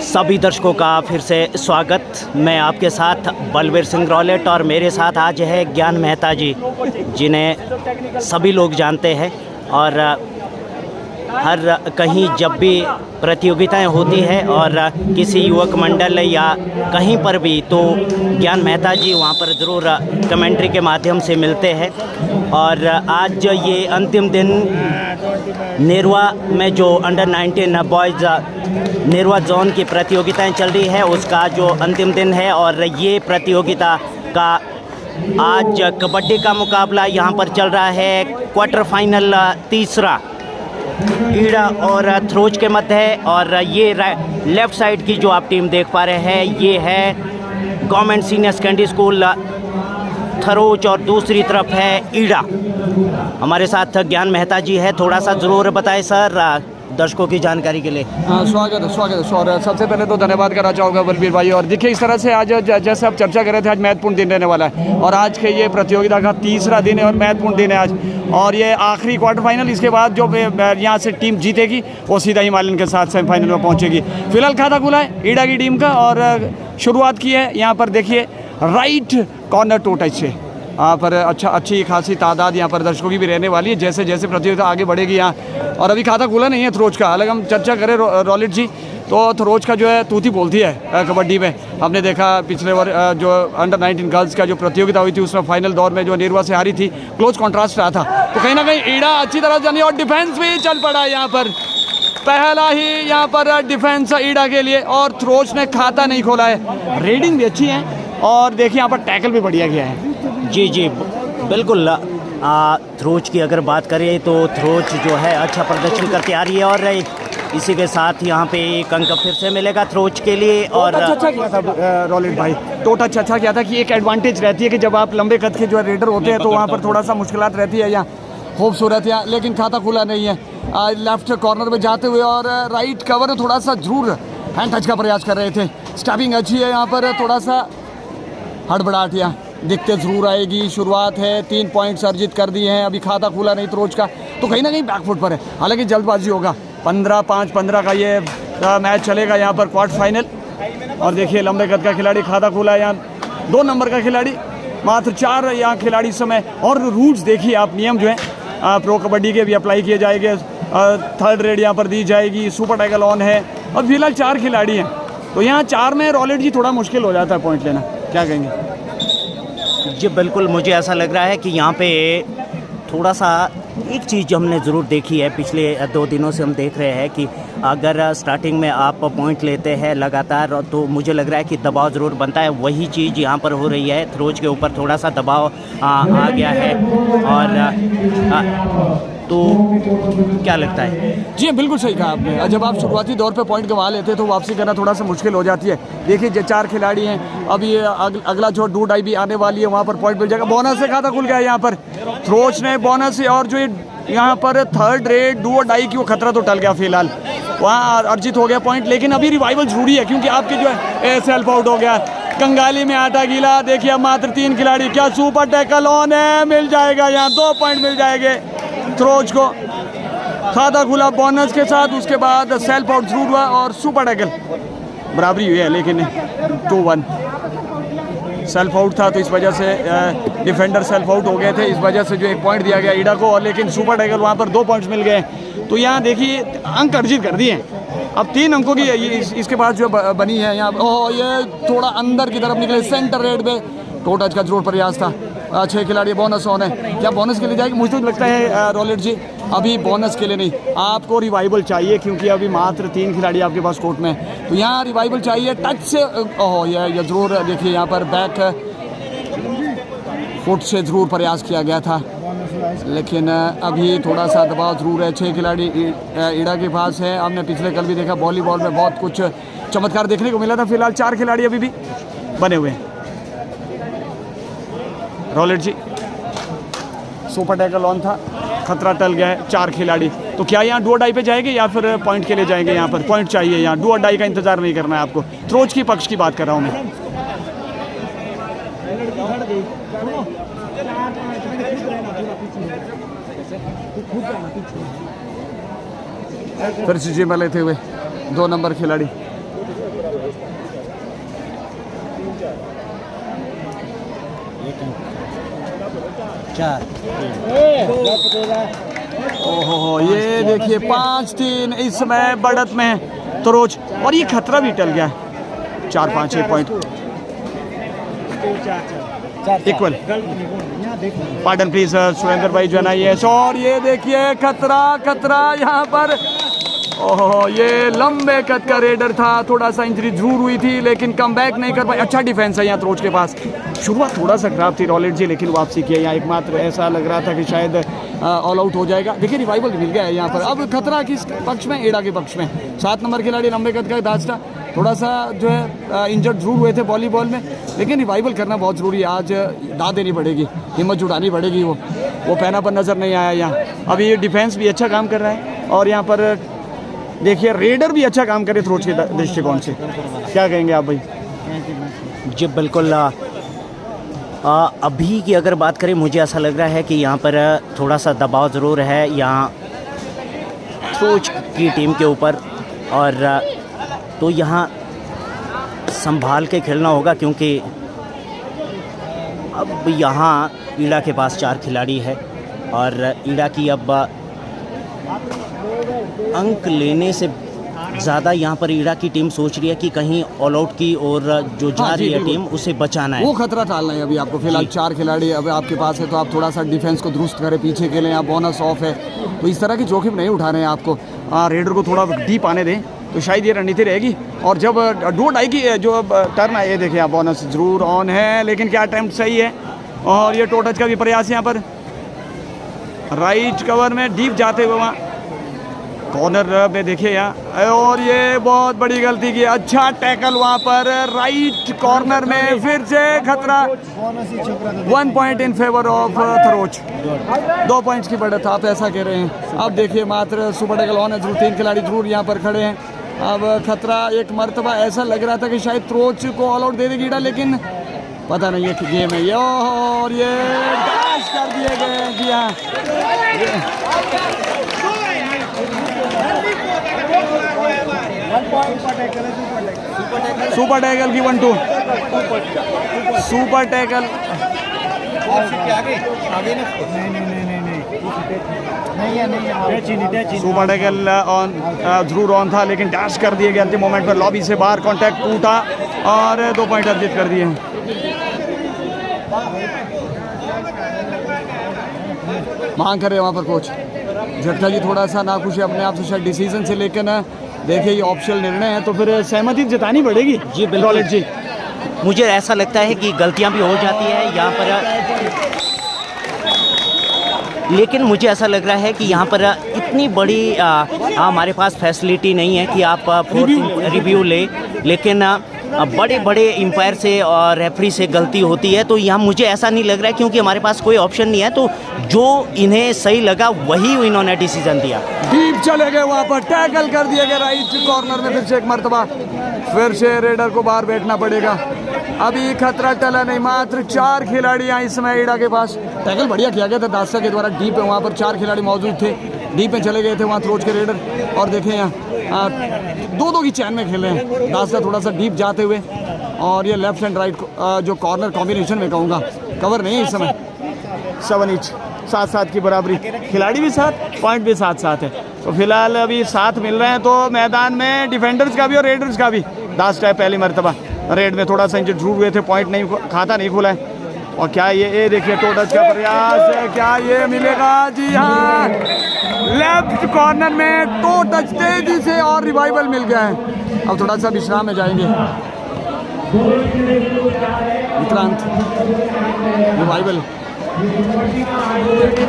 सभी दर्शकों का फिर से स्वागत। मैं आपके साथ बलबीर सिंह रॉलेट और मेरे साथ आज है ज्ञान मेहता जी, जिन्हें सभी लोग जानते हैं और हर कहीं जब भी प्रतियोगिताएं होती है और किसी युवक मंडल या कहीं पर भी, तो ज्ञान मेहता जी वहां पर ज़रूर कमेंट्री के माध्यम से मिलते हैं। और आज ये अंतिम दिन नेरवा में जो अंडर 19 बॉयज़ नेरवा जोन की प्रतियोगिताएं चल रही है, उसका जो अंतिम दिन है। और ये प्रतियोगिता का आज कबड्डी का मुकाबला यहाँ पर चल रहा है। क्वार्टर फाइनल तीसरा ईड़ा और थ्रोज के मध्य है। और ये लेफ़्ट साइड की जो आप टीम देख पा रहे हैं, ये है गवर्नमेंट सीनियर सेकेंडरी स्कूल थरोज और दूसरी तरफ है ईड़ा। हमारे साथ ज्ञान मेहता जी है, थोड़ा सा ज़रूर बताएं सर दर्शकों की जानकारी के लिए। स्वागत है सर। सबसे पहले तो धन्यवाद करना चाहूँगा बलबीर भाई। और देखिए, इस तरह से आज जैसे आप चर्चा कर रहे थे, आज महत्वपूर्ण दिन रहने वाला है और आज के ये प्रतियोगिता का तीसरा दिन है और महत्वपूर्ण दिन है आज। और ये आखिरी क्वार्टर फाइनल, इसके बाद जो यहाँ से टीम जीतेगी वो सीधा हिमालयन के साथ सेमीफाइनल में पहुँचेगी। फिलहाल खाता खुला है ईड़ा की टीम का और शुरुआत की है यहाँ पर देखिए राइट कॉर्नर टो टच से। यहाँ पर अच्छी खासी तादाद यहाँ पर दर्शकों की भी रहने वाली है जैसे जैसे प्रतियोगिता आगे बढ़ेगी यहाँ। और अभी खाता खुला नहीं है थ्रोज का। हालांकि हम चर्चा करें रॉलेट जी, तो थ्रोज का जो है तूती बोलती है कबड्डी में। हमने देखा पिछले जो अंडर 19 गर्ल्स का जो प्रतियोगिता हुई थी, उसमें फाइनल दौर में जो नेरवा से हारी थी, क्लोज कॉन्ट्रास्ट रहा था। तो कहीं ना कहीं ईड़ा अच्छी तरह जानी और डिफेंस भी चल पड़ा है यहाँ पर। पहला ही यहाँ पर डिफेंस ईड़ा के लिए और थ्रोज ने खाता नहीं खोला है। रेडिंग भी अच्छी है और देखिए यहाँ पर टैकल भी बढ़िया गया है। जी बिल्कुल। थ्रोज की अगर बात करें तो थ्रोज जो है अच्छा प्रदर्शन करके आ रही है और इसी के साथ यहाँ पे एक अंक फिर से मिलेगा थ्रोज के लिए। और अच्छा किया था रॉलेट भाई, तो टच अच्छा किया था कि एक एडवांटेज रहती है कि जब आप लंबे कद के जो रेडर होते हैं तो वहाँ पर थोड़ा सा मुश्किलात रहती है यहाँ। खूबसूरत है लेकिन खाता खुला नहीं है। लेफ्ट कॉर्नर में जाते हुए और राइट कवर में थोड़ा सा जरूर हैंड टच का प्रयास कर रहे थे। स्टैपिंग अच्छी है यहाँ पर, थोड़ा सा हड़बड़ाहट यहाँ दिखते जरूर आएगी। शुरुआत है, 3 पॉइंट्स अर्जित कर दिए हैं, अभी खाता खुला नहीं थ्रोज का, तो कहीं ना कहीं बैकफुट पर है। हालांकि जल्दबाजी होगा। 15-5-15 का ये मैच चलेगा यहाँ पर क्वार्टर फाइनल। और देखिए लंबे कद का खिलाड़ी खाता खुला है यहाँ, 2 नंबर का खिलाड़ी, मात्र 4 यहाँ खिलाड़ी इस समय। और रूल्स देखिए आप, नियम जो है प्रो कबड्डी के भी अप्लाई किए जाएंगे। थर्ड रेड यहाँ पर दी जाएगी, सुपर टैकल ऑन है और फिलहाल 4 खिलाड़ी हैं, तो यहाँ 4 में रॉलेट जी थोड़ा मुश्किल हो जाता है पॉइंट लेना। क्या कहेंगे जी? बिल्कुल, मुझे ऐसा लग रहा है कि यहाँ पे थोड़ा सा एक चीज़ हमने ज़रूर देखी है, पिछले 2 दिनों से हम देख रहे हैं कि अगर स्टार्टिंग में आप पॉइंट लेते हैं लगातार तो मुझे लग रहा है कि दबाव ज़रूर बनता है। वही चीज़ यहाँ पर हो रही है, थ्रोज के ऊपर थोड़ा सा दबाव आ गया है। और तो क्या लगता है? जी बिल्कुल सही कहा आपने। जब आप शुरुआती दौर पे पॉइंट गंवा लेते हैं तो वापसी करना थोड़ा सा मुश्किल हो जाती है। देखिए जो 4 खिलाड़ी हैं, अब ये अगला जो डू डाई भी आने वाली है, वहाँ पर पॉइंट मिल जाएगा। बोनस से खाता खुल गया यहाँ पर थ्रोज ने, बोनस से। और जो यहाँ पर थर्ड रेड डू और डाई की वो खतरा तो टल गया फिलहाल, वहाँ अर्जित हो गया पॉइंट। लेकिन अभी रिवाइवल जरूरी है क्योंकि आपके जो है सेल्फ आउट हो गया, कंगाली में आटा गीला। देखिए अब मात्र 3 खिलाड़ी, क्या सुपर टैकल ऑन है, मिल जाएगा यहाँ 2 पॉइंट मिल जाएंगे थ्रोज को। खाता खुला बोनस के साथ, उसके बाद सेल्फ आउट जरूर हुआ और सुपर टैकल बराबरी हुई है, लेकिन 2-1 सेल्फ आउट था तो इस वजह से डिफेंडर सेल्फ आउट हो गए थे, इस वजह से जो 1 पॉइंट दिया गया ईड़ा को। और लेकिन सुपर टैकल वहाँ पर 2 पॉइंट्स मिल गए। तो यहाँ देखिए अंक अर्जित कर दिए। अब 3 अंकों की इसके बाद जो बनी है यहाँ। ओह, ये थोड़ा अंदर की तरफ निकले, सेंटर रेड में टो टच का जरूर प्रयास था। 6 खिलाड़ी, बोनस ऑन है। क्या बोनस के लिए जाएगी? मुझे तो लगता है रॉलेट जी अभी बोनस के लिए नहीं, आपको रिवाइवल चाहिए क्योंकि अभी मात्र 3 खिलाड़ी आपके पास कोर्ट में, तो यहाँ रिवाइवल चाहिए टच से। ओह, ये जरूर देखिए यहाँ पर बैक फुट से जरूर प्रयास किया गया था, लेकिन अभी थोड़ा सा दबाव जरूर है। 6 खिलाड़ी ईड़ा के पास है। हमने पिछले कल भी देखा वॉलीबॉल में बहुत कुछ चमत्कार देखने को मिला था। फिलहाल 4 खिलाड़ी अभी भी बने हुए हैं। रॉलेट जी, सुपर टैकल ऑन था, खतरा टल गया है। 4 खिलाड़ी, तो क्या यहाँ डू और डाई पे जाएंगे या फिर पॉइंट के लिए जाएंगे? यहाँ पर पॉइंट चाहिए, यहाँ डू और डाई का इंतजार नहीं करना है आपको। थ्रोज की पक्ष की बात कर रहा हूँ मैं। फिर से जिम्मा लेते हुए 2 नंबर खिलाड़ी। ओहो, ये देखिए 5-3 इस समय बढ़त में है तरोच, और ये खतरा भी टल गया है। 4-5 point equal. Pardon please Surendra भाई जो है ना, ये और ये देखिए खतरा यहाँ पर। ओहो, ये लंबे कद का रेडर था, थोड़ा सा इंजरी जरूर हुई थी लेकिन कम बैक नहीं कर पाए। अच्छा डिफेंस है यहाँ तरोच के पास। शुरुआत थोड़ा सा खराब थी रॉलेट जी, लेकिन वापसी की है यहाँ। एकमात्र ऐसा लग रहा था कि शायद ऑल आउट हो जाएगा। देखिए रिवाइवल मिल गया है यहाँ पर। अब खतरा किस पक्ष में? एड़ा के पक्ष में। 7 नंबर खिलाड़ी लंबे कद का दास्ता, थोड़ा सा जो है इंजर्ड जरूर हुए थे वॉलीबॉल में, लेकिन रिवाइवल करना बहुत ज़रूरी है। आज दाद देनी पड़ेगी, हिम्मत जुटानी पड़ेगी। वो पहना पर नज़र नहीं आया यहाँ। अभी ये डिफेंस भी अच्छा काम कर रहा है, और यहाँ पर देखिए रेडर भी अच्छा काम करे थ्रोच के दृष्टिकोण से। क्या कहेंगे आप भाई? जी बिल्कुल। अभी की अगर बात करें, मुझे ऐसा लग रहा है कि यहाँ पर थोड़ा सा दबाव ज़रूर है यहाँ थ्रोच की टीम के ऊपर, और तो यहाँ संभाल के खेलना होगा, क्योंकि अब यहाँ ईड़ा के पास 4 खिलाड़ी है, और ईड़ा की अब अंक लेने से ज़्यादा यहाँ पर ईड़ा की टीम सोच रही है कि कहीं ऑल आउट की और जो जा रही है टीम उसे बचाना है, वो खतरा टालना है अभी आपको। फिलहाल 4 खिलाड़ी अब आपके पास है, तो आप थोड़ा सा डिफेंस को दुरुस्त करें, पीछे खेलें। यहाँ बोनस ऑफ है, तो इस तरह की जोखिम नहीं उठा रहे हैं आपको। रेडर को थोड़ा डीप आने दें तो शायद ये रणनीति रहेगी। और जब 2-2.5 की जो टर्न है, ये देखिए आप बोनस जरूर ऑन है, लेकिन क्या अटेम्प्ट सही है। और ये टो टच का भी प्रयास यहाँ पर, राइट कवर में डीप जाते हुए वहाँ कॉर्नर में देखिए यहाँ, और ये बहुत बड़ी गलती की। अच्छा टैकल वहाँ पर राइट कॉर्नर में, फिर से खतरा। 1 point in favour of Tharoch. 2 points की बढ़त, आप ऐसा कह रहे हैं। अब देखिए मात्र सुपर टैकल ऑन है, जरूर 3 खिलाड़ी जरूर यहाँ पर खड़े हैं। अब खतरा एक मरतबा ऐसा लग रहा था कि शायद थरोच को ऑल आउट दे देगी ईड़ा, लेकिन पता नहीं है गेम है ये। और ये डैश कर दिए गए जी हाँ। सुपर टैकल की 1-2 super tackle. Super tackle on जरूर ऑन था, लेकिन डैश कर दिए गए अंतिम मोमेंट पर। लॉबी से बाहर कॉन्टैक्ट टूटा, और 2 पॉइंट अर्जित कर दिए हैं। मांग कर रहे वहाँ पर कोच झटका जी, थोड़ा सा नाखुश है अपने आप से शायद डिसीजन से, लेकिन देखिए ये ऑप्शनल निर्णय है, तो फिर सहमति जतानी पड़ेगी। जी बिल्कुल जी। मुझे ऐसा लगता है कि गलतियां भी हो जाती है यहाँ पर, लेकिन मुझे ऐसा लग रहा है कि यहाँ पर इतनी बड़ी हमारे पास फैसिलिटी नहीं है कि आप रिव्यू ले, लेकिन बड़े बड़े एम्पायर से और रेफरी से गलती होती है। तो यहाँ मुझे ऐसा नहीं लग रहा है, क्योंकि हमारे पास कोई ऑप्शन नहीं है, तो जो इन्हें सही लगा वही इन्होंने डिसीजन दिया। डीप चले गए वहाँ पर, टैकल कर दिए गए राइट कॉर्नर में। फिर से एक मरतबा फिर से रेडर को बाहर बैठना पड़ेगा। अभी खतरा टला नहीं, मात्र 4 खिलाड़ी यहाँ इस समय ईड़ा के पास। टैकल बढ़िया किया गया था दास्ता के द्वारा, डीप है वहाँ पर 4 खिलाड़ी मौजूद थे, डीप में चले गए थे वहाँ थ्रोच के रेडर। और देखें यहाँ 2-2 की चैन में खेले हैं दास्ता, थोड़ा सा डीप जाते हुए। और ये लेफ्ट एंड राइट जो कॉर्नर कॉम्बिनेशन में कहूँगा, कवर नहीं है इस समय। 7 ईच, 7-7 की बराबरी, खिलाड़ी भी 7, पॉइंट भी 7-7 है। तो फिलहाल अभी 7 मिल रहे हैं, तो मैदान में डिफेंडर्स का भी और रेडर्स का भी दास्ता है। पहली मरतबा रेड में थोड़ा सा इंजर्ड जरूर हुए थे, पॉइंट नहीं, खाता नहीं खुला है। और क्या ये देखिए टो टच का प्रयास है, क्या ये मिलेगा? जी हाँ, लेफ्ट कॉर्नर में टो टच तेजी से, और रिवाइवल मिल गया है। अब थोड़ा सा विश्राम में जाएंगे। विक्रांत रिवाइवल,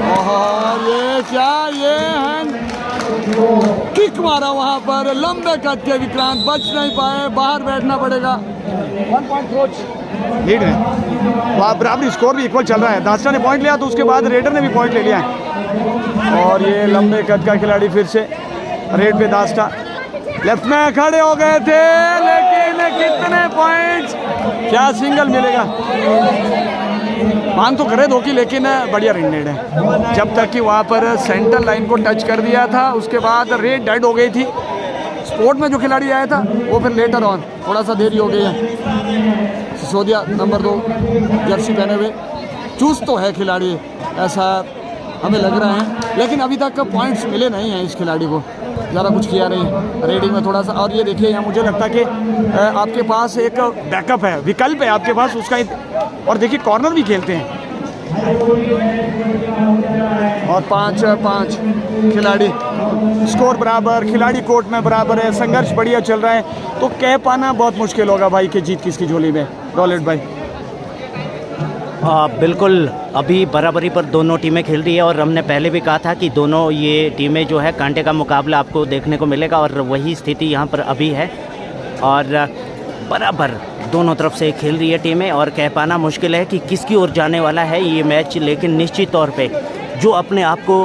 और ये क्या, ये हैंड किक मारा वहां पर, लंबे कद के विक्रांत बच नहीं पाए, बाहर बैठना पड़ेगा। 1 पॉइंट थ्रोच लीड है, वहाँ बराबरी, स्कोर भी इक्वल चल रहा है। दास्ता ने पॉइंट लिया, तो उसके बाद रेडर ने भी पॉइंट ले लिया है। और ये लंबे कद का खिलाड़ी फिर से रेड पे दास्ता लेफ्ट में खड़े हो गए थे, लेकिन कितने पॉइंट्स, क्या सिंगल मिलेगा? मांग तो करे दो की, लेकिन बढ़िया रेड है। जब तक कि वहाँ पर सेंटर लाइन को टच कर दिया था, उसके बाद रेड डेड हो गई थी। स्पोर्ट में जो खिलाड़ी आया था वो फिर लेटर ऑन थोड़ा सा देरी हो गई है। सिसोदिया नंबर 2 जर्सी पहने हुए चूस तो है खिलाड़ी, ऐसा हमें लग रहा है, लेकिन अभी तक पॉइंट्स मिले नहीं हैं इस खिलाड़ी को, ज़्यादा कुछ किया नहीं रेडिंग में थोड़ा सा। और ये देखिए यहाँ मुझे लगता है कि आपके पास एक बैकअप है, विकल्प है आपके पास उसका, और देखिए कॉर्नर भी खेलते हैं। और 5-5 खिलाड़ी, स्कोर बराबर, खिलाड़ी कोर्ट में बराबर है, संघर्ष बढ़िया चल रहा है। तो कह पाना बहुत मुश्किल होगा भाई कि जीत किसकी झोली में, रॉलेट भाई। बिल्कुल, अभी बराबरी पर दोनों टीमें खेल रही है और हमने पहले भी कहा था कि दोनों ये टीमें जो है कांटे का मुकाबला आपको देखने को मिलेगा, और वही स्थिति यहाँ पर अभी है। और बराबर दोनों तरफ से खेल रही है टीमें, और कह पाना मुश्किल है कि किसकी ओर जाने वाला है ये मैच, लेकिन निश्चित तौर पे जो अपने आप को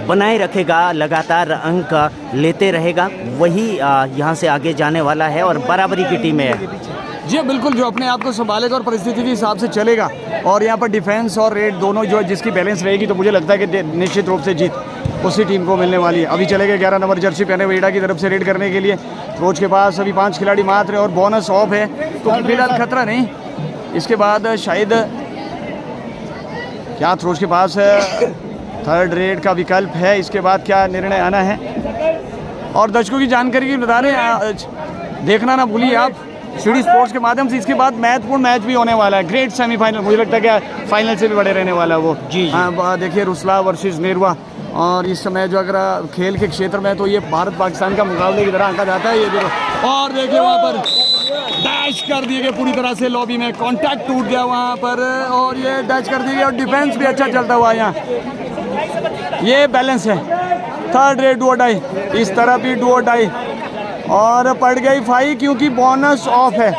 बनाए रखेगा, लगातार अंक लेते रहेगा, वही यहाँ से आगे जाने वाला है। और बराबरी की टीमें है जी बिल्कुल, जो अपने आप को संभालेगा और परिस्थिति के हिसाब से चलेगा, और यहाँ पर डिफेंस और रेड दोनों जो जिसकी बैलेंस रहेगी, तो मुझे लगता है कि निश्चित रूप से जीत उसी टीम को मिलने वाली है। अभी चले गए 11 नंबर जर्सी पहने हुए ईडा की तरफ से रेड करने के लिए। रोज के पास अभी 5 खिलाड़ी मात्र और बोनस ऑफ है, तो फिलहाल खतरा नहीं। इसके बाद शायद क्या रोज के पास थर्ड रेड का विकल्प है, इसके बाद क्या निर्णय आना है। और दर्शकों की जानकारी की बता रहे, देखना ना भूलिए आप सीडी स्पोर्ट्स के माध्यम से। इसके बाद महत्वपूर्ण मैच भी होने वाला है, ग्रेट सेमीफाइनल, मुझे लगता है कि फाइनल से भी बड़े रहने वाला है वो। जी हाँ, देखिए रुसला वर्सेस नेरवा, और इस समय जो अगर खेल के क्षेत्र में तो ये भारत पाकिस्तान का मुकाबले की तरह आंका जाता है ये देखो। और देखिए वहाँ पर डैश कर दिए गए पूरी तरह से, लॉबी में कॉन्टैक्ट टूट गया वहाँ पर, और ये डैश कर दिए गए, और डिफेंस भी अच्छा चलता हुआ यहाँ। ये बैलेंस है, थर्ड रेड डू और डाई, इस तरह भी डू और डाई, और पड़ गई फाई क्योंकि बोनस ऑफ है।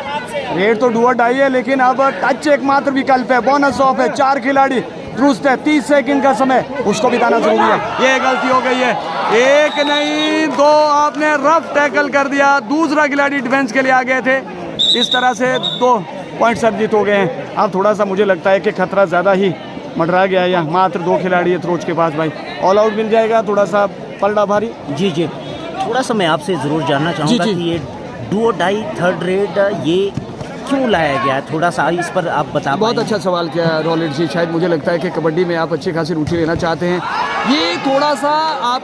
रेड तो डू और डाई है, लेकिन अब टच एकमात्र विकल्प है, बोनस ऑफ है। 4 खिलाड़ी दुरुस्त है, 30 सेकंड का समय, उसको बिताना जरूरी है। ये गलती हो गई है, 1 नहीं 2 आपने रफ टैकल कर दिया, दूसरा खिलाड़ी डिफेंस के लिए आ गए थे, इस तरह से 2 पॉइंट्स अर्जित हो गए हैं। अब थोड़ा सा मुझे लगता है कि खतरा ज़्यादा ही मंडरा गया है, यहाँ मात्र 2 खिलाड़ी है थ्रोज के पास भाई, ऑल आउट मिल जाएगा, थोड़ा सा पलड़ा भारी। जी जी, थोड़ा सा मैं आपसे ज़रूर जानना चाहूँगा कि ये डू और डाई थर्ड रेड ये क्यों लाया गया है, थोड़ा सा इस पर आप बता। बहुत अच्छा सवाल किया रॉलेट जी, शायद मुझे लगता है कि कबड्डी में आप अच्छी खासी रुचि लेना चाहते हैं। ये थोड़ा सा आप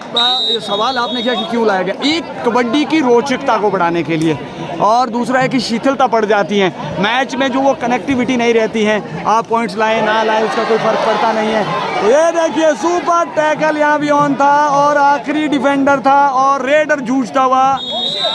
सवाल आपने किया कि क्यों लाया गया, एक कबड्डी की रोचकता को बढ़ाने के लिए, और दूसरा है कि शिथिलता पड़ जाती है मैच में, जो वो कनेक्टिविटी नहीं रहती है, आप पॉइंट्स लाए ना लाए उसका कोई फर्क पड़ता नहीं है। ये देखिए सुपर टैकल यहाँ भी ऑन था, और आखिरी डिफेंडर था, और रेडर जूझता हुआ,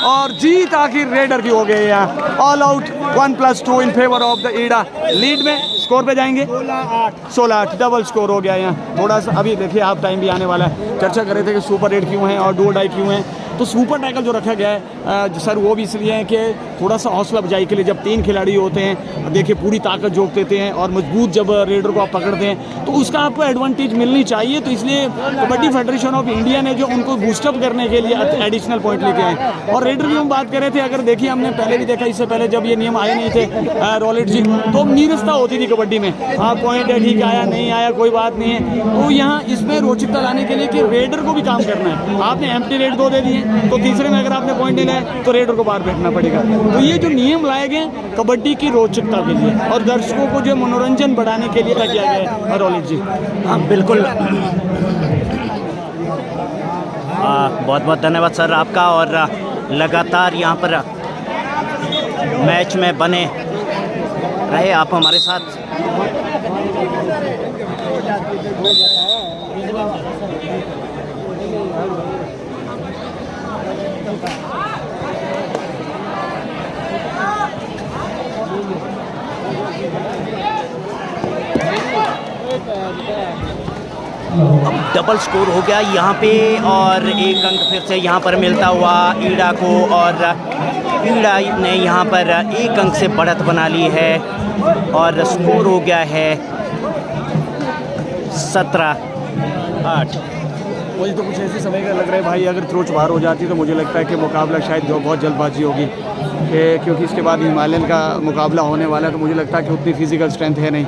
और जीत आखिर रेडर की हो गई यहाँ। All out 1+2 in favour of the ईडा। लीड में स्कोर पे जाएंगे 16-8 डबल स्कोर हो गया यहाँ। थोड़ा सा अभी देखिए हाफ टाइम भी आने वाला है। चर्चा कर रहे थे कि सुपर रेड क्यों है और डू और डाई क्यों है, तो सुपर टैकल जो रखा गया है सर वो भी इसलिए है कि थोड़ा सा हौसला अफजाई के लिए, जब 3 खिलाड़ी होते हैं देखिए पूरी ताकत झोंक देते हैं, और मजबूत जब रेडर को आप पकड़ते हैं तो उसका आपको एडवांटेज मिलनी चाहिए। तो इसलिए कबड्डी फेडरेशन ऑफ इंडिया ने जो उनको बूस्टअप करने के लिए एडिशनल पॉइंट लेके आए। और रेडर की हम बात कर रहे थे, अगर देखिए हमने पहले भी देखा, इससे पहले जब ये नियम आए नहीं थे रॉलेट जी, तो नीरसता होती थी कबड्डी में, हाँ पॉइंट है ठीक आया नहीं आया कोई बात नहीं है। तो यहाँ इसमें रोचकता लाने के लिए कि रेडर को भी काम करना है, आपने एम्प्टी रेड 2 दे दिए, तो तीसरे में अगर आपने पॉइंट नहीं लाए तो रेडर को बाहर फेंकना पड़ेगा। तो ये जो नियम लाए गए कबड्डी की रोचकता के लिए और दर्शकों को जो मनोरंजन बढ़ाने के लिए किया गया है रॉलेट जी। हाँ बिल्कुल, बहुत बहुत धन्यवाद सर आपका, और लगातार यहाँ पर मैच में बने रहे आप हमारे साथ। अब डबल स्कोर हो गया यहाँ पे, और 1 अंक फिर से यहाँ पर मिलता हुआ ईडा को, और ईडा ने यहाँ पर 1 अंक से बढ़त बना ली है, और स्कोर हो गया है 17-8। मुझे तो कुछ ऐसे समय का लग रहा है भाई, अगर थ्रोच बाहर हो जाती तो मुझे लगता है कि मुकाबला शायद जो बहुत जल्दबाजी होगी, क्योंकि इसके बाद हिमालयन का मुकाबला होने वाला है, तो मुझे लगता है कि उतनी फिजिकल स्ट्रेंथ है नहीं।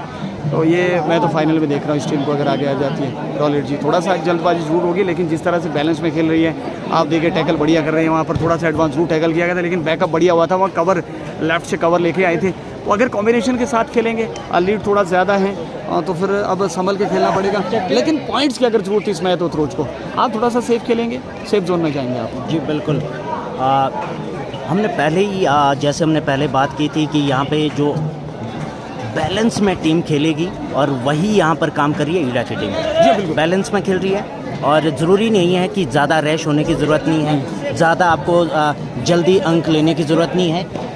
तो ये मैं तो फाइनल में देख रहा हूँ इस टीम को अगर आगे आ जाती है रॉलेट जी। थोड़ा सा जल्दबाजी जरूर होगी, लेकिन जिस तरह से बैलेंस में खेल रही है आप देखिए, टैकल बढ़िया कर रहे हैं। वहाँ पर थोड़ा सा एडवांस रूट टैकल किया गया था, लेकिन बैकअप बढ़िया हुआ था। वहाँ कवर लेफ्ट से कवर लेके आए थे। तो अगर कॉम्बिनेशन के साथ खेलेंगे, लीड थोड़ा ज़्यादा है तो फिर अब संभल के खेलना पड़ेगा। लेकिन पॉइंट्स की अगर जरूरत इस मैच तो थ्रोज को आप थोड़ा सा सेफ खेलेंगे, सेफ जोन में जाएंगे आप। जी बिल्कुल। हमने पहले ही जैसे हमने पहले बात की थी कि यहाँ पे जो बैलेंस में टीम खेलेगी और वही यहाँ पर काम कर रही है ईडा की टीम। जी बिल्कुल, बैलेंस में खेल रही है और ज़रूरी नहीं है कि ज़्यादा रैश होने की ज़रूरत नहीं है, ज़्यादा आपको जल्दी अंक लेने की ज़रूरत नहीं है।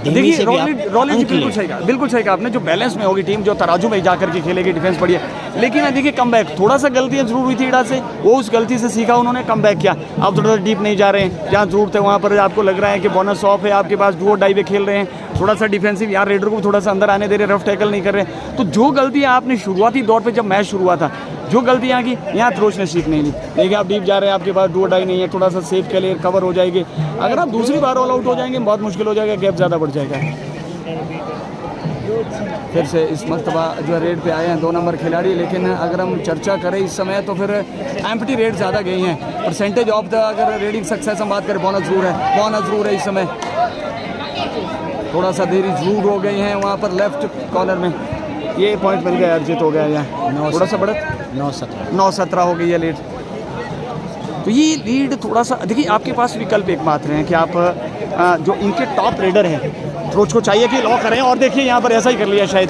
देखिए रॉलेट बिल्कुल सही कहा आपने। जो बैलेंस में होगी टीम, जो तराजू में जाकर के खेलेगी, डिफेंस बढ़िया। लेकिन देखिए कमबैक, थोड़ा सा गलतियां जरूर हुई थी ईडा से, वो उस गलती से सीखा, उन्होंने कमबैक किया। आप थोड़ा सा डीप नहीं जा रहे हैं, जहाँ जरूरत है वहाँ पर आपको लग रहा है कि बोनस ऑफ है, आपके पास डू और डाई पे खेल रहे हैं, थोड़ा सा डिफेंसिव यहाँ रेडर को थोड़ा सा अंदर आने दे रहे, रफ टैकल नहीं कर रहे। तो जो गलतियाँ आपने शुरुआती दौर पर जब मैच शुरू हुआ था, जो गलतियाँ की, यहाँ थ्रोज ने सीख नहीं ली। देखिए आप डीप जा रहे हैं, आपके पास डू और डाई नहीं है, थोड़ा सा सेफ के लिए कवर हो जाएगी। अगर आप दूसरी बार ऑल आउट हो जाएंगे बहुत मुश्किल हो जाएगा, गैप ज़्यादा बढ़ जाएगा। फिर से इस मरतबा जो है रेड पे आए हैं 2 नंबर खिलाड़ी। लेकिन अगर हम चर्चा करें इस समय तो फिर एम्प्टी रेड ज़्यादा गई हैं। परसेंटेज ऑफ द अगर रेडिंग सक्सेस हम बात करें, बोनस जरूर है इस समय। थोड़ा सा देरी जरूर हो गई हैं वहाँ पर लेफ्ट कॉर्नर में। ये पॉइंट मिल गया, अर्जित हो गया यहाँ। थोड़ा सा बढ़त 9-17 हो गई है लीड। तो ये लीड थोड़ा सा, देखिए आपके पास विकल्प एकमात्र हैं कि आप जो इनके टॉप रेडर हैं थ्रोज को चाहिए कि लॉक करें। और देखिए यहाँ पर ऐसा ही कर लिया, शायद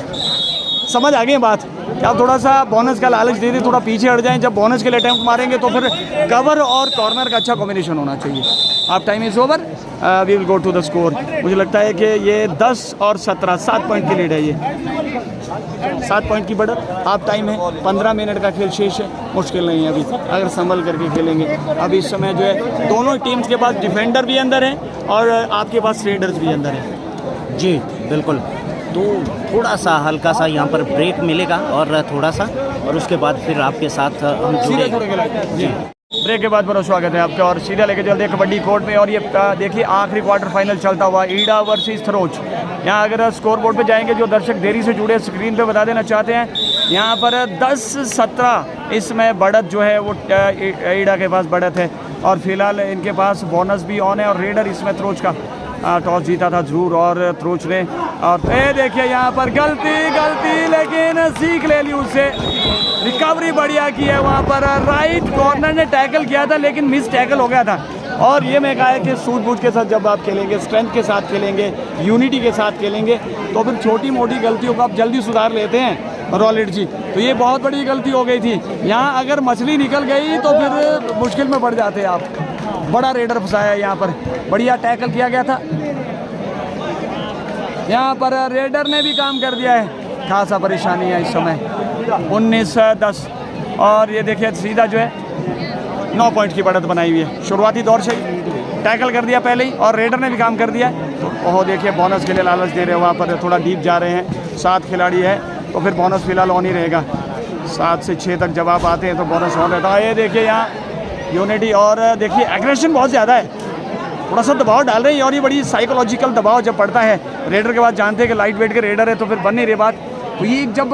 समझ आ गई बात कि आप थोड़ा सा बोनस का लालच दे दें, थोड़ा पीछे हट जाएं। जब बोनस के लिए अटैम्प्ट मारेंगे तो फिर कवर और कॉर्नर का अच्छा कॉम्बिनेशन होना चाहिए। आप time is over, we will go to the score. मुझे लगता है कि ये 10 और 17 7 पॉइंट की लीड है। ये 7 पॉइंट की बढ़त। आप टाइम है, 15 मिनट का खेल शेष है। मुश्किल नहीं है अभी, अगर संभल करके खेलेंगे। अभी इस समय जो है दोनों टीम्स के पास डिफेंडर भी अंदर है और आपके पास रेडर्स भी अंदर है। जी बिल्कुल। तो थोड़ा सा हल्का सा यहाँ पर ब्रेक मिलेगा और थोड़ा सा, और उसके बाद फिर आपके साथ हम जुड़ेंगे। जी ब्रेक के बाद बड़ा स्वागत है आपका और सीधा लेके चलते हैं कबड्डी कोर्ट में। और ये देखिए आखिरी क्वार्टर फाइनल चलता हुआ ईडा वर्सेस थ्रोज। यहाँ अगर स्कोर बोर्ड पे जाएंगे, जो दर्शक देरी से जुड़े स्क्रीन पे बता देना चाहते हैं, यहाँ पर 10-17 इसमें बढ़त जो है वो ईडा के पास बढ़त है। और फिलहाल इनके पास बोनस भी ऑन है और रेडर इसमें थ्रोज का टॉस जीता था जरूर और थ्रोज ने। और देखिए यहाँ पर गलती लेकिन सीख ले ली उससे। रिकवरी बढ़िया की है वहाँ पर। राइट कॉर्नर ने टैकल किया था लेकिन मिस टैकल हो गया था। और ये मैं कहा है कि सूझबूझ के साथ जब आप खेलेंगे, स्ट्रेंथ के साथ खेलेंगे, यूनिटी के साथ खेलेंगे, तो फिर छोटी मोटी गलतियों को आप जल्दी सुधार लेते हैं रॉलेट जी। तो ये बहुत बड़ी गलती हो गई थी यहाँ। अगर मछली निकल गई तो फिर मुश्किल में पड़ जाते हैं आप। बड़ा रेडर फंसाया यहाँ पर, बढ़िया टैकल किया गया था। यहाँ पर रेडर ने भी काम कर दिया है। खासा परेशानी है इस समय। 19-10 और ये देखिए सीधा जो है 9 पॉइंट की बढ़त बनाई हुई है। शुरुआती दौर से ही टैकल कर दिया पहले ही और रेडर ने भी काम कर दिया। तो ओह देखिए बोनस के लिए लालच दे रहे हैं, वहाँ पर थोड़ा डीप जा रहे हैं। 7 खिलाड़ी है तो फिर बोनस फिलहाल ऑन ही रहेगा। 7 से 6 तक जब आप आते हैं तो बोनस ऑन रहता है। ये देखिए यहाँ यूनिटी और देखिए एग्रेशन बहुत ज़्यादा है, थोड़ा सा दबाव डाल रहे हैं। और ये बड़ी साइकोलॉजिकल दबाव जब पड़ता है रेडर के बाद, जानते हैं कि लाइट वेट के रेडर है तो फिर बन नहीं रही बात। तो ये जब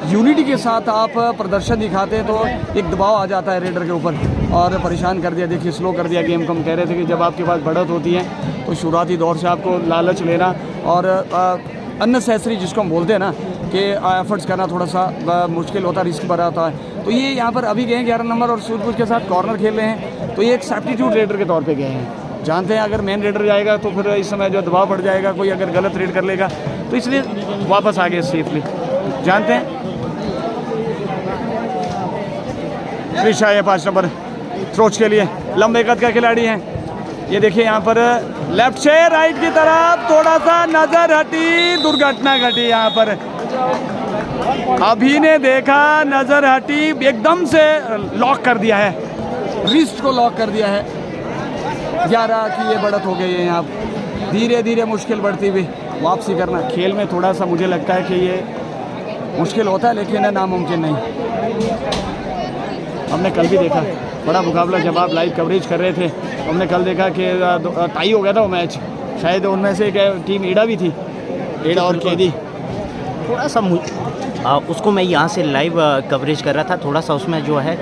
यूनिटी के साथ आप प्रदर्शन दिखाते हैं तो एक दबाव आ जाता है रेडर के ऊपर और परेशान कर दिया। देखिए स्लो कर दिया गेम को। हम कह रहे थे कि जब आपके पास बढ़त होती है तो शुरुआती दौर से आपको लालच लेना और अननेसेसरी जिसको हम बोलते हैं ना कि एफर्ट्स करना थोड़ा सा मुश्किल होता है, रिस्क भरा होता है। तो ये यहाँ पर अभी गए हैं 11 नंबर और सूझबूझ के साथ कॉर्नर खेल रहे हैं। तो ये एक सब्स्टिट्यूट रेडर के तौर पे गए हैं। जानते हैं अगर मेन रेडर जाएगा तो फिर इस समय जो दबाव बढ़ जाएगा, कोई अगर गलत रेड कर लेगा, तो इसलिए वापस आ गए सेफली। जानते हैं त्रिशा है 5 नंबर थ्रोज के लिए, लंबे कद का खिलाड़ी हैं। ये देखिए यहाँ पर लेफ्ट से राइट की तरफ थोड़ा सा नजर हटी, दुर्घटना घटी यहाँ पर। अभी ने देखा नजर हटी, एकदम से लॉक कर दिया है, रिस्ट को लॉक कर दिया है। 11 की ये बढ़त हो गई है यहाँ। धीरे धीरे मुश्किल बढ़ती हुई वापसी करना खेल में थोड़ा सा मुझे लगता है कि ये मुश्किल होता है, लेकिन नामुमकिन नहीं। हमने कल भी देखा बड़ा मुकाबला, जब आप लाइव कवरेज कर रहे थे हमने कल देखा कि टाई हो गया था वो मैच। शायद उनमें से एक टीम ईडा भी थी, ईडा और केदी। थोड़ा सा उसको मैं यहाँ से लाइव कवरेज कर रहा था। थोड़ा सा उसमें जो है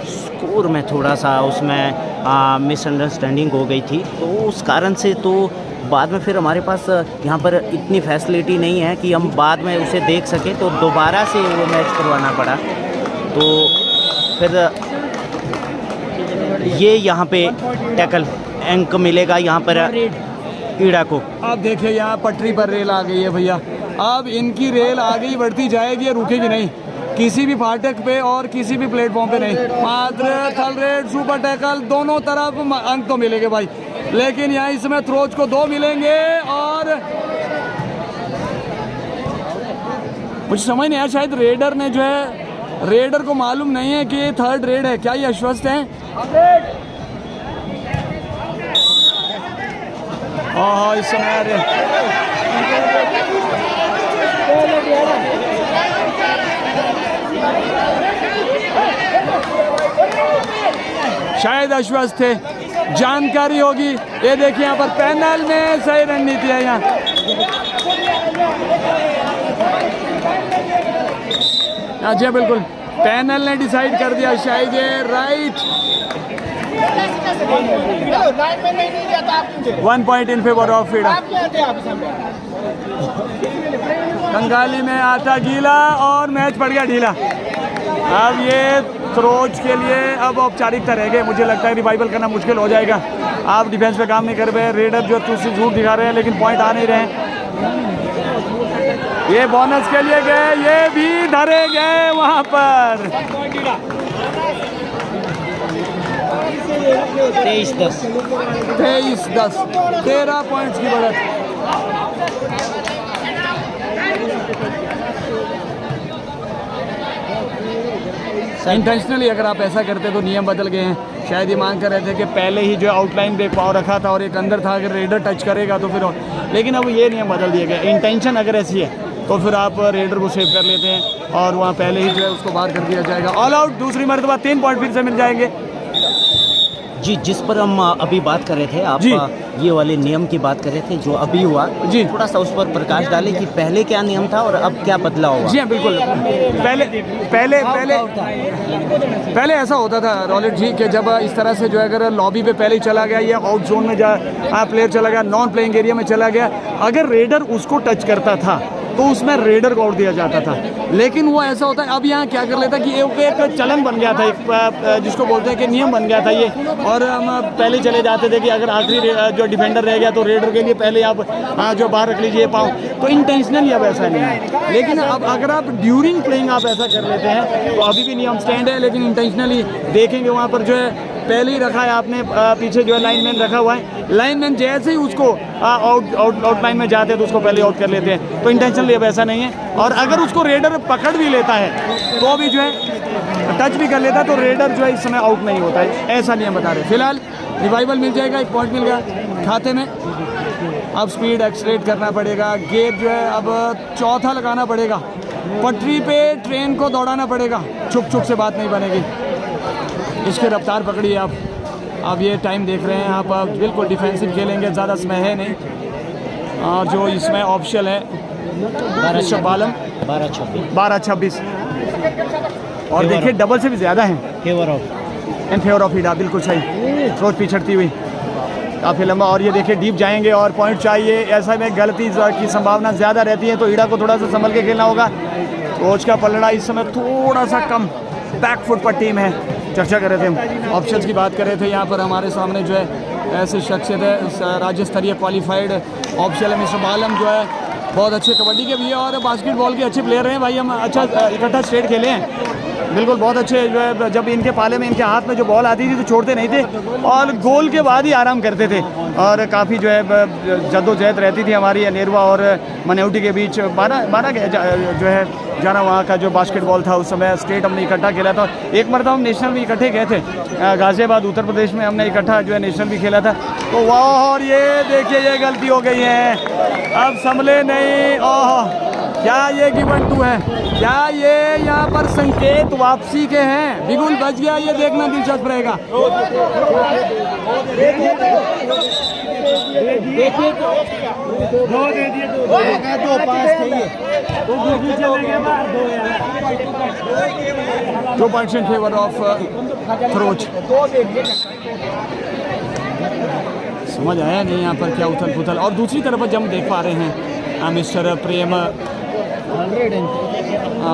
स्कोर में थोड़ा सा उसमें मिसअंडरस्टैंडिंग हो गई थी, तो उस कारण से तो बाद में फिर हमारे पास यहाँ पर इतनी फैसिलिटी नहीं है कि हम बाद में उसे देख सकें, तो दोबारा से वो मैच करवाना पड़ा। तो फिर ये यहाँ पे टैकल अंक मिलेगा यहाँ पर ईड़ा को। अब देखिए यहाँ पटरी पर रेल आ गई है भैया, अब इनकी रेल आगे बढ़ती जाएगी, ये रुकेगी नहीं किसी भी फाटक पे और किसी भी प्लेटफॉर्म पे नहीं। मात्र थर्ड रेड सुपर टैकल दोनों तरफ अंक तो मिलेंगे भाई, लेकिन यहाँ इसमें थ्रोज को 2 मिलेंगे। और मुझे समझ नहीं आया, शायद रेडर ने जो है, रेडर को मालूम नहीं है कि ये थर्ड रेड है, क्या ये आश्वस्त है? इस समय शायद आश्वस्त थे, जानकारी होगी। ये देखिए यहाँ पर पैनल में सही रणनीति है यहाँ। जी बिल्कुल, पैनल ने डिसाइड कर दिया शायद ये right. 1 point in favour of फीडा। कंगाली में आटा गीला और मैच पड़ गया ढीला। अब ये थ्रोज के लिए अब औपचारिकता रह गए, मुझे लगता है रिवाइवल करना मुश्किल हो जाएगा। आप डिफेंस पे काम नहीं कर रहे, रेडर जो दूसरी झूठ दिखा रहे हैं, लेकिन पॉइंट आ नहीं रहे। ये बोनस के लिए गए, ये भी धरे गए वहां पर। 23-10 13 पॉइंट्स की बढ़त। इंटेंशनली अगर आप ऐसा करते तो नियम बदल गए हैं। शायद ये मांग कर रहे थे कि पहले ही जो आउटलाइन पे पाव रखा था और एक अंदर था, अगर रेडर टच करेगा तो फिर, लेकिन अब ये नियम बदल दिए गए। इंटेंशन अगर ऐसी है तो फिर आप रेडर को सेव कर लेते हैं और वहाँ पहले ही जो है उसको बाहर कर दिया जाएगा। ऑल आउट, दूसरी मरतबा 3 पॉइंट फिर से मिल जाएंगे। जी, जिस पर हम अभी बात कर रहे थे, आप ये वाले नियम की बात कर रहे थे जो अभी हुआ जी, थोड़ा सा उस पर प्रकाश डालें कि पहले क्या नियम था और अब क्या बदलाव हुआ। जी हाँ बिल्कुल, पहले ऐसा होता था रॉलेट जी कि जब इस तरह से जो है अगर लॉबी पे पहले ही चला गया या आउट जोन में प्लेयर चला गया, नॉन प्लेइंग एरिया में चला गया, अगर रेडर उसको टच करता था तो उसमें रेडर को आउट दिया जाता था। लेकिन वो ऐसा होता है, अब यहाँ क्या कर लेता कि एक चलन बन गया था, एक जिसको बोलते हैं कि नियम बन गया था ये। और हम पहले चले जाते थे कि अगर आखिरी जो डिफेंडर रह गया तो रेडर के लिए पहले आप जो बाहर रख लीजिए पाँव, तो इंटेंशनली अब ऐसा नहीं है। लेकिन अब अगर आप ड्यूरिंग प्लेइंग आप ऐसा कर लेते हैं तो अभी भी नियम स्टैंड है, लेकिन इंटेंशनली देखेंगे वहाँ पर जो है पहले ही रखा है आपने, पीछे जो है लाइनमैन रखा हुआ है, लाइनमैन जैसे ही उसको आउट लाइन में जाते हैं तो उसको पहले आउट कर लेते हैं। तो इंटेंशनली अब ऐसा नहीं है। और अगर उसको रेडर पकड़ भी लेता है तो भी जो है टच भी कर लेता है तो रेडर जो है इस समय आउट नहीं होता है, ऐसा नियम बता रहे। फिलहाल रिवाइवल मिल जाएगा, 1 पॉइंट मिल गया खाते में। अब स्पीड एक्सलेट करना पड़ेगा, गेट जो है अब चौथा लगाना पड़ेगा, पटरी पे ट्रेन को दौड़ाना पड़ेगा, छुक छुक से बात नहीं बनेगी। इसकी रफ्तार पकड़िए आप। अब ये टाइम देख रहे हैं आप, बिल्कुल डिफेंसिव खेलेंगे, ज़्यादा समय है नहीं। और जो इसमें ऑप्शन है 12-26 और देखिए डबल से भी ज़्यादा है इन फेवर ऑफ हीडा। बिल्कुल सही, थ्रोज पिछड़ती हुई काफ़ी लंबा। और ये देखिए डीप जाएंगे और पॉइंट चाहिए, ऐसा में गलती की संभावना ज़्यादा रहती है, तो हीडा को थोड़ा सा संभल के खेलना होगा। थ्रोज का पलड़ा इस समय थोड़ा सा कम बैक फुट पर टीम है। चर्चा कर रहे थे हम, ऑप्शंस की बात कर रहे थे। यहाँ पर हमारे सामने जो है ऐसे शख्सियत है, राज्य स्तरीय क्वालिफाइड ऑप्शन है मिस्टर बालम, जो है बहुत अच्छे कबड्डी के भी है और बास्केटबॉल के अच्छे प्लेयर हैं भाई। हम अच्छा इकट्ठा स्टेट खेले हैं, बिल्कुल बहुत अच्छे। जो है जब इनके पाले में इनके हाथ में जो बॉल आती थी तो छोड़ते नहीं थे और गोल के बाद ही आराम करते थे। और काफ़ी जो है जद्दोजहद रहती थी हमारी नेरवा और मनौटी के बीच। माना गया जो है जाना वहाँ का जो बास्केटबॉल था उस समय स्टेट हमने इकट्ठा खेला था। एक मरतबा हम नेशनल भी इकट्ठे गए थे, गाज़ियाबाद उत्तर प्रदेश में हमने इकट्ठा जो है नेशनल भी खेला था। तो वाह, और ये देखिए ये गलती हो गई है, अब संभले नहीं। ओह, क्या ये गिवन टू है? क्या ये यहाँ पर संकेत वापसी के हैं? बिगुल बच गया, ये देखना दिलचस्प रहेगा। 2 points in favor of थ्रोच। समझ आया नहीं यहाँ पर क्या उथल पुथल। और दूसरी तरफ जब हम देख पा रहे हैं मिस्टर प्रेम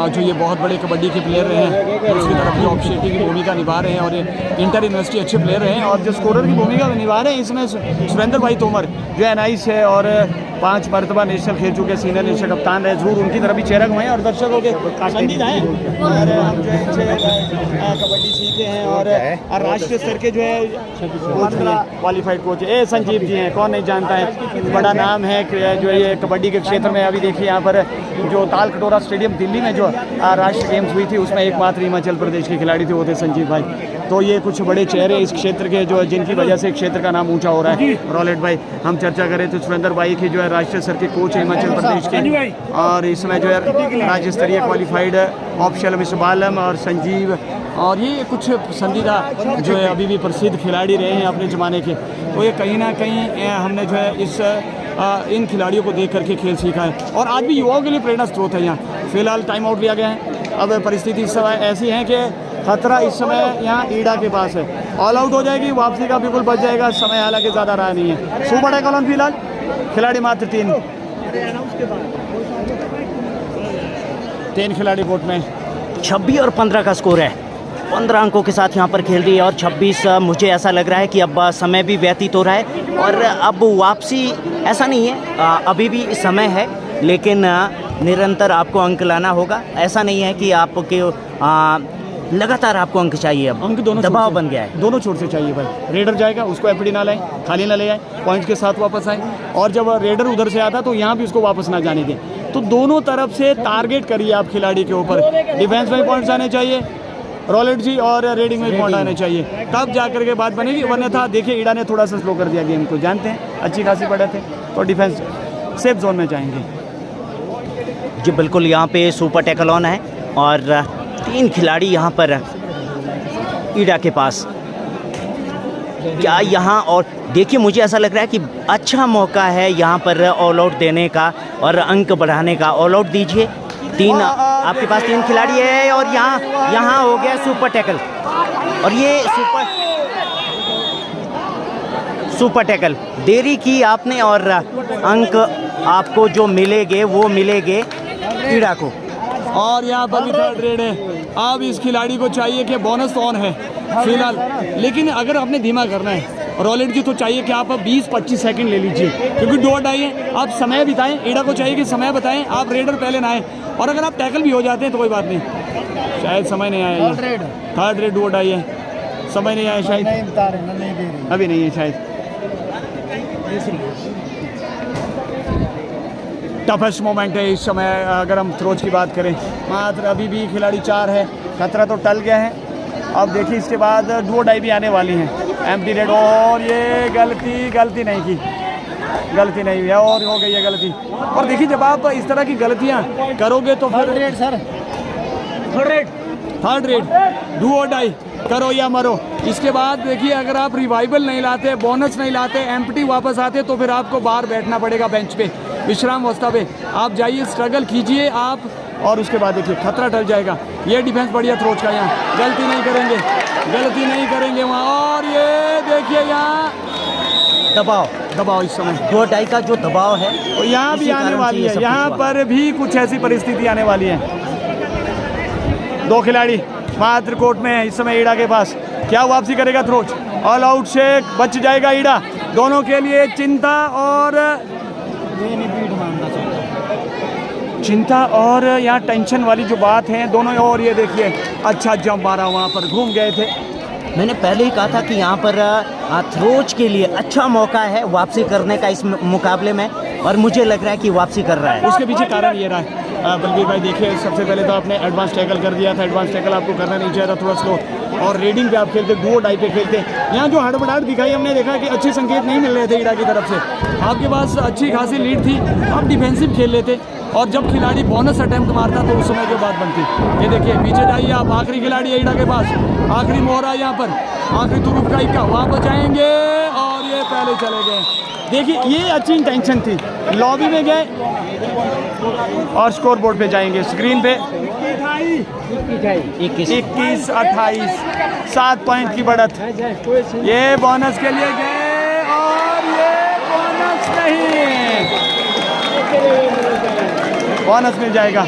जो ये बहुत बड़े कबड्डी के प्लेयर रहे हैं, दूसरी तरफ जो ऑफ शेटी की भूमिका निभा रहे हैं और ये इंटर यूनिवर्सिटी अच्छे प्लेयर रहे हैं और जो स्कोरर की भूमिका निभा रहे हैं इसमें सुरेंद्र भाई तोमर जो एनआईस है और 5 मरतबा नेशनल खेल चुके सीनियर नेशनल कप्तान रहे, जरूर उनकी तरफ भी चेहरा घुमाएं और दर्शकों के पसंदीदा हैं और हम जो है कबड्डी सीखे हैं और राष्ट्रीय स्तर के जो है क्वालिफाइड कोच ए संजीव जी हैं, कौन नहीं जानता है, बड़ा नाम है जो ये कबड्डी के क्षेत्र में। अभी देखिए यहाँ पर जो ताल कटोरा स्टेडियम दिल्ली में जो राष्ट्रीय गेम्स हुई थी उसमें एकमात्र हिमाचल प्रदेश के खिलाड़ी थे, वो थे संजीव भाई। तो ये कुछ बड़े चेहरे इस क्षेत्र के जो जिनकी वजह से क्षेत्र का नाम ऊंचा हो रहा है। रॉलेट भाई हम चर्चा करें तो सुरेंद्र भाई की जो है राष्ट्रीय स्तर के कोच है हिमाचल प्रदेश के और इसमें जो है राज्य स्तरीय क्वालिफाइड ऑफिशियल मिस्टर बालम और संजीव और ये कुछ पसंदीदा जो है अभी भी प्रसिद्ध खिलाड़ी रहे हैं अपने ज़माने के। तो ये कहीं ना कहीं हमने जो है इस इन खिलाड़ियों को देख करके खेल सीखा है और आज भी युवाओं के लिए प्रेरणा स्रोत है। यहाँ फिलहाल टाइम आउट लिया गया है। अब परिस्थिति इस समय ऐसी है कि खतरा इस समय यहाँ ईडा के पास है, ऑल आउट हो जाएगी, वापसी का बिल्कुल बच जाएगा, समय हालांकि ज़्यादा रहा नहीं है। सुपर टैकल फिलहाल खिलाड़ी मात्र 3 खिलाड़ी कोर्ट में। 26 और 15 का स्कोर है, 15 अंकों के साथ यहाँ पर खेल रही है और 26 मुझे ऐसा लग रहा है कि अब समय भी व्यतीत हो रहा है और अब वापसी ऐसा नहीं है, अभी भी समय है लेकिन निरंतर आपको अंक लाना होगा। ऐसा नहीं है कि आपके लगातार आपको अंक चाहिए, अब अंक दोनों दबाव बन गया है, दोनों छोर से चाहिए भाई। रेडर जाएगा उसको एफडी ना लाए, खाली ना ले आए, पॉइंट्स के साथ वापस आए और जब रेडर उधर से आता तो यहाँ भी उसको वापस ना जाने दें। तो दोनों तरफ से टारगेट करिए आप खिलाड़ी के ऊपर, डिफेंस में पॉइंट्स आने चाहिए रॉलेट जी और रेडिंग में पॉइंट आने चाहिए, तब जाकर के बात बनेगी। वरना था देखिए ईडा ने थोड़ा सा स्लो कर दिया गेम को, जानते हैं अच्छी खासी बढ़े थे तो डिफेंस सेफ जोन में जाएंगे जी। बिल्कुल यहाँ पे सुपर टैकल ऑन है और 3 खिलाड़ी यहाँ पर ईडा के पास। क्या यहाँ और देखिए मुझे ऐसा लग रहा है कि अच्छा मौका है यहाँ पर ऑल आउट देने का और अंक बढ़ाने का। ऑल आउट दीजिए, 3 आपके पास 3 खिलाड़ी है और यहाँ हो गया सुपर टैकल और ये सुपर टैकल देरी की आपने और अंक आपको जो मिलेंगे वो मिलेंगे ईडा को। और यहाँ पर भी थर्ड रेड है। अब इस खिलाड़ी को चाहिए कि बोनस ऑन है फिलहाल, लेकिन अगर आपने धीमा करना है रॉलेट जी तो चाहिए कि आप 20-25 सेकंड ले लीजिए क्योंकि 2 अड्डाई है, आप समय बिताएं। ईडा को चाहिए कि समय बताएं, आप रेडर पहले ना आए और अगर आप टैकल भी हो जाते हैं तो कोई बात नहीं, शायद समय नहीं आया। थर्ड रेड 2 अड्डाई है, समय नहीं आया शायद, अभी नहीं है शायद। टफेस्ट मोमेंट है इस समय अगर हम थ्रोज की बात करें, मात्र अभी भी खिलाड़ी 4 है, खतरा तो टल गया है। अब देखिए इसके बाद 2 डाई भी आने वाली हैं, एम्प्टी रेड और ये गलती नहीं की, गलती नहीं हुई और हो गई है गलती। और देखिए जब आप इस तरह की गलतियां करोगे तो फिर थर्ड रेड डू और डाई, करो या मरो। इसके बाद देखिए अगर आप रिवाइवल नहीं लाते, बोनस नहीं लाते, एम्प्टी वापस आते तो फिर आपको बाहर बैठना पड़ेगा बेंच पे, विश्राम अवस्था पे। आप जाइए, स्ट्रगल कीजिए आप और उसके बाद देखिए खतरा टल जाएगा। ये डिफेंस बढ़िया थ्रोच का, यहाँ गलती नहीं करेंगे वहाँ। और ये देखिए यहाँ दबाव इस समय 2 डाई का जो दबाव है तो यहाँ भी आने वाली है, यहाँ पर भी कुछ ऐसी परिस्थिति आने वाली है। 2 खिलाड़ी मात्र कोर्ट में है इस समय ईडा के पास, क्या वापसी करेगा थ्रोच? ऑल आउट से बच जाएगा ईडा। दोनों के लिए चिंता और यहाँ टेंशन वाली जो बात है दोनों। और ये देखिए अच्छा जंप मारा, वहाँ पर घूम गए थे। मैंने पहले ही कहा था कि यहाँ पर थ्रोच के लिए अच्छा मौका है वापसी करने का इस मुकाबले में और मुझे लग रहा है कि वापसी कर रहा है। उसके पीछे कारण ये रहा है बलबीर भाई, देखिए सबसे पहले तो आपने एडवांस टैकल कर दिया था, एडवांस टैकल आपको करना नहीं चाहिए था, थोड़ा स्लो। और रेडिंग पे आप खेलते, 2 डाई पे खेलते। यहाँ जो हड़बड़ाहट दिखाई हमने देखा कि अच्छे संकेत नहीं मिल रहे थे ईडा की तरफ से। आपके पास अच्छी खासी लीड थी, आप डिफेंसिव खेल लेते और जब खिलाड़ी बोनस अटेम्प्ट मारता तो उस समय की बात बनती। ये देखिए पीछे जाइए आप, आखिरी खिलाड़ी है ईडा के पास, आखिरी मोहरा यहाँ पर, आखिरी तुरुप का इक्का, वहाँ पर जाएंगे और ये पहले चले गए। देखिए ये अच्छी इंटेंशन थी, लॉबी में गए और स्कोर बोर्ड पे जाएंगे, स्क्रीन पे 21-28, 7 पॉइंट की बढ़त। ये बोनस के लिए गए और ये बोनस नहीं, बोनस मिल जाएगा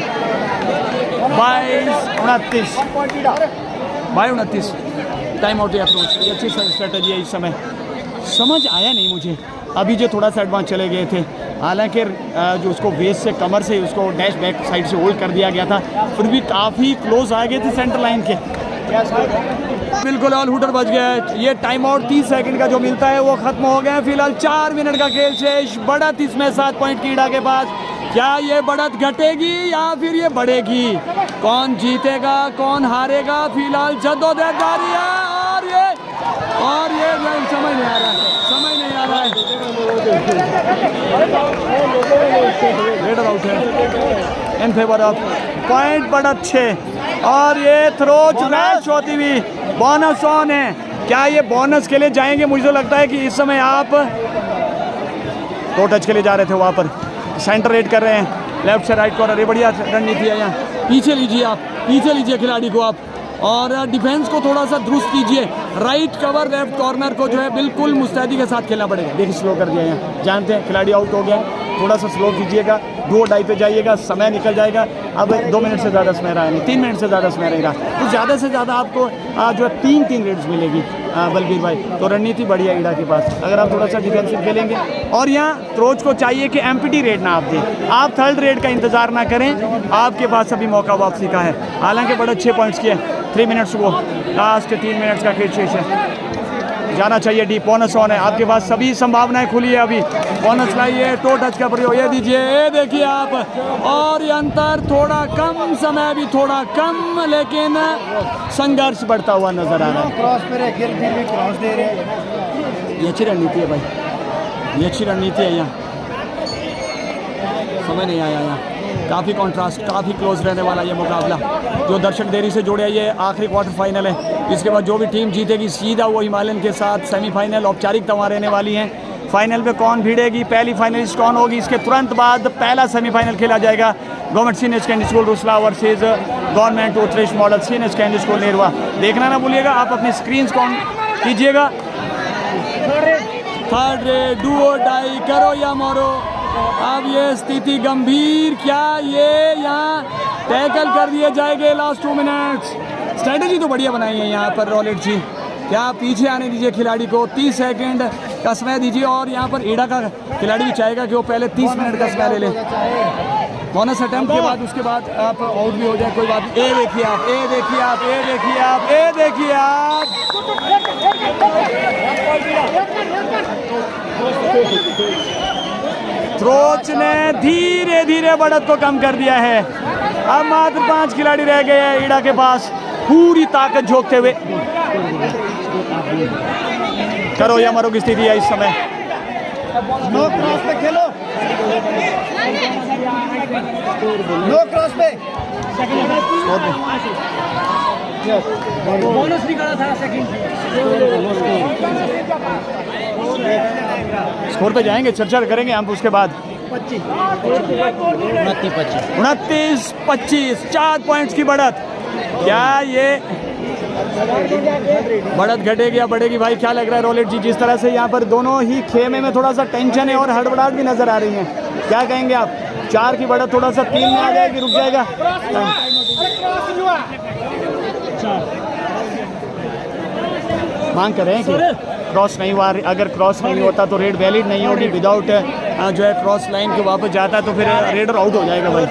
22-29, 22-29। टाइम आउट या अप्रोच, ये अच्छी स्ट्रेटजी है इस समय। समझ आया नहीं मुझे अभी जो थोड़ा सा एडवांस चले गए थे, हालांकि जो उसको वेस्ट से कमर से उसको डैश बैक साइड से होल्ड कर दिया गया था, फिर भी काफ़ी क्लोज आ गए थे सेंटर लाइन के। बिल्कुल ऑल हुटर बच गया है। ये टाइम आउट 30 सेकंड का जो मिलता है वो खत्म हो गया है। फिलहाल 4 मिनट का खेल शेष, बढ़त इसमें 7 पॉइंट कीड़ा के पास। क्या ये बढ़त घटेगी या फिर ये बढ़ेगी? कौन जीतेगा कौन हारेगा? फिलहाल जद्दोजहद जारी है और ये समझ नहीं आ रहा है, समझ नहीं आ रहा है। रेडर आउट है इन फेवर ऑफ पॉइंट बढ़त 6 और ये थ्रोच मैच होती हुई बोनस ऑन है। क्या ये बोनस के लिए जाएंगे? मुझे तो लगता है कि इस समय आप 2 टच के लिए जा रहे थे, वहाँ पर सेंटर रेड कर रहे हैं, लेफ्ट से राइट कॉर्नर। ये बढ़िया रणनीति है। यहाँ पीछे लीजिए आप, पीछे लीजिए खिलाड़ी को आप और डिफेंस को थोड़ा सा दुरुस्त कीजिए। राइट कवर लेफ्ट कॉर्नर को जो है बिल्कुल मुस्तैदी के साथ खेलना पड़ेगा। देखिए स्लो कर दिया यहाँ, जानते हैं खिलाड़ी आउट हो गया, थोड़ा सा स्लो कीजिएगा, 2 डाई पे जाइएगा, समय निकल जाएगा। अब 2 मिनट से ज़्यादा समय रहा नहीं, 3 मिनट से ज़्यादा समय रहेगा, तो ज़्यादा से ज़्यादा आपको जो है 3 रेड्स मिलेगी बलबीर भाई। तो रणनीति बढ़िया ईडा के पास, अगर आप थोड़ा सा डिफेंसिव खेलेंगे। और यहाँ थ्रोच को चाहिए कि एम्प्टी रेड ना आप दें, आप 3rd रेड का इंतजार ना करें, आपके पास अभी मौका वापसी का है। हालांकि बड़े 6 पॉइंट्स के 3 मिनट्स को लास्ट 3 मिनट्स का खेल शेष है, जाना चाहिए डीप। बोनस ऑन है, आपके पास सभी संभावनाएं खुली है। अभी बोनस लाइए, 2 टच का प्रयोग, ये दीजिए, ये देखिए आप, और ये अंतर थोड़ा कम, समय अभी थोड़ा कम, लेकिन संघर्ष बढ़ता हुआ नजर आ रहा है। क्रॉस पे रह के क्रॉस दे रहे हैं। ये अच्छी रणनीति है भाई, ये अच्छी रणनीति है। यहाँ समझ नहीं आया, यहाँ काफ़ी कॉन्ट्रास्ट, काफ़ी क्लोज रहने वाला ये मुकाबला। जो दर्शक देरी से जुड़े, ये आखिरी क्वार्टर फाइनल है। इसके बाद जो भी टीम जीतेगी सीधा वो हिमालयन के साथ सेमीफाइनल औपचारिकता वहाँ रहने वाली हैं। फाइनल पे कौन भिड़ेगी, पहली फाइनलिस्ट कौन होगी, इसके तुरंत बाद पहला सेमीफाइनल खेला जाएगा। Government senior secondary school Rusla versus government उत्कृष्ट model senior secondary school Nerwa. देखना ना भूलिएगा, आप अपनी स्क्रीन ऑन कीजिएगा। 3rd रेड, डू और डाई, करो या मरो। अब ये स्थिति गंभीर, क्या ये यहाँ टैकल कर दिए जाएंगे लास्ट 2 मिनट्स? स्ट्रेटजी तो बढ़िया बनाई है यहाँ पर रॉलेट जी। क्या पीछे आने दीजिए खिलाड़ी को, 30 सेकंड का समय दीजिए। और यहाँ पर ईडा का खिलाड़ी भी चाहेगा कि वो पहले 30 मिनट का समय ले ले बोनस अटेम्प्ट के बाद, उसके बाद आप आउट भी हो जाए, कोई बात नहीं। ये देखिए आप, ये देखिए आप, ये देखिए आप, ये देखिए आप, थ्रोच ने धीरे धीरे बढ़त को कम कर दिया है। अब मात्र 5 खिलाड़ी रह गए हैं ईडा के पास, पूरी ताकत झोंकते हुए। करो या मरो की स्थिति है इस समय। नो क्रॉस पे खेलो, नो क्रॉस पे। बोनस निकाला था सेकंड, स्कोर पे जाएंगे, चर्चा करेंगे हम उसके बाद। 29-25, 4 पॉइंट्स की बढ़त। क्या ये बढ़त घटेगी या बढ़ेगी भाई? क्या लग रहा है रोलेट जी? जिस तरह से यहाँ पर दोनों ही खेमे में थोड़ा सा टेंशन है और हड़बड़ाहट भी नजर आ रही है, क्या कहेंगे आप? 4 की बढ़त थोड़ा सा 3 में आ जाएगी, रुक जाएगा? मांग कर रहे हैं कि क्रॉस नहीं हुआ, अगर क्रॉस नहीं होता तो रेड वैलिड नहीं होगी। विदाउट जो है क्रॉस लाइन के वापस जाता है तो फिर रेडर आउट हो जाएगा भाई।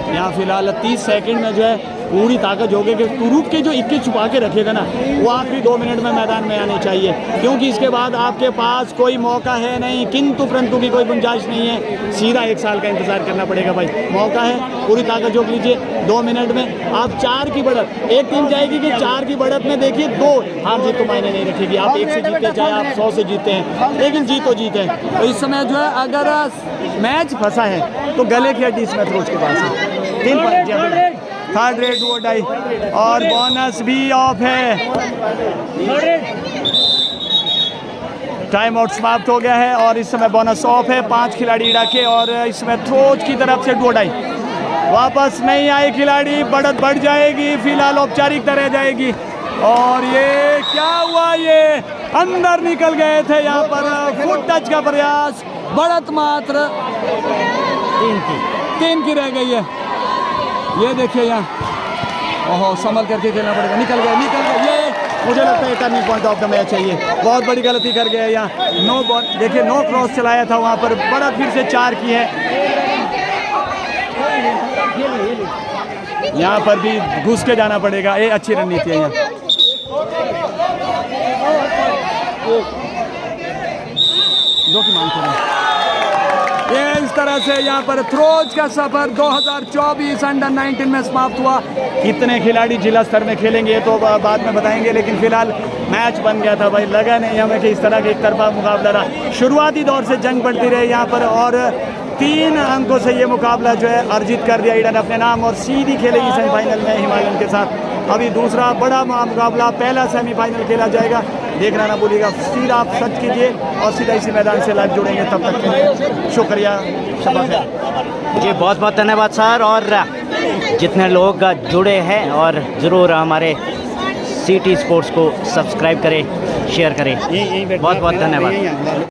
यहाँ फिलहाल 30 सेकंड में जो है पूरी ताकत होगी कि तुरुप के जो 21 छुपा के रखेगा ना, वो आखिरी 2 मिनट में मैदान में आने चाहिए, क्योंकि इसके बाद आपके पास कोई मौका है नहीं, किंतु परंतु की कोई गुंजाइश नहीं है। सीधा 1 साल का इंतजार करना पड़ेगा भाई। मौका है, पूरी ताकत झोंक लीजिए। 2 मिनट में आप 4 की बढ़त, एक टीम चाहेगी कि 4 की बढ़त में देखिए 2 हार जीत तो मायने नहीं रखेगी। आप 1 से जीते चाहे आप 100 से जीते हैं, लेकिन जीत तो जीते हैं। तो इस समय जो है अगर मैच फंसा है तो गले की हड्डी इसमें थ्रोच के पास है। 3 पॉइंट, 3rd रेड डू और डाई, और बोनस भी ऑफ है। टाइम आउट समाप्त हो गया है और इस समय बोनस ऑफ है। 5 खिलाड़ी ईड़ा के और इसमें थ्रोज की तरफ से डोडाई वापस नहीं आए खिलाड़ी, बढ़त बढ़ जाएगी, फिलहाल औपचारिकता रह जाएगी। और ये क्या हुआ, ये अंदर निकल गए थे यहाँ पर, फुट टच का प्रयास, बढ़त मात्र 3 की रह गई है। ये देखिए यहाँ, ओहो संभल करके खेलना पड़ेगा, निकल गए। ये मुझे लगता है turning point of the match है, ये बहुत बड़ी गलती कर गया यहाँ। नो बॉल, देखिए नो क्रॉस चलाया था वहाँ पर, बढ़त फिर से 4 की है। यहाँ पर भी घुस के जाना पड़ेगा, ये अच्छी रणनीति है यहाँ। दो की मांग करें। ये इस तरह से यहाँ पर थ्रोज का सफर 2024 अंडर 19 में समाप्त हुआ। कितने खिलाड़ी जिला स्तर में खेलेंगे ये तो बाद में बताएंगे, लेकिन फिलहाल मैच बन गया था भाई। लगा नहीं हमें कि इस तरह का एक तरफा मुकाबला रहा। शुरुआती दौर से जंग बढ़ती रही यहाँ पर और 3 अंकों से ये मुकाबला जो है अर्जित कर दिया ईडन अपने नाम और सीधी खेलेगी सेमीफाइनल में हिमालयन के साथ। अभी दूसरा बड़ा मुकाबला, पहला सेमीफाइनल खेला जाएगा, देखना ना भूलिएगा। सीधा आप सर्च कीजिए और सीधा इसी मैदान से लाइव जुड़ेंगे। तब तक के लिए शुक्रिया, शबा खैर जी, बहुत बहुत धन्यवाद सर। और जितने लोग जुड़े हैं और ज़रूर हमारे सिटी स्पोर्ट्स को सब्सक्राइब करें, शेयर करें। बहुत बहुत धन्यवाद।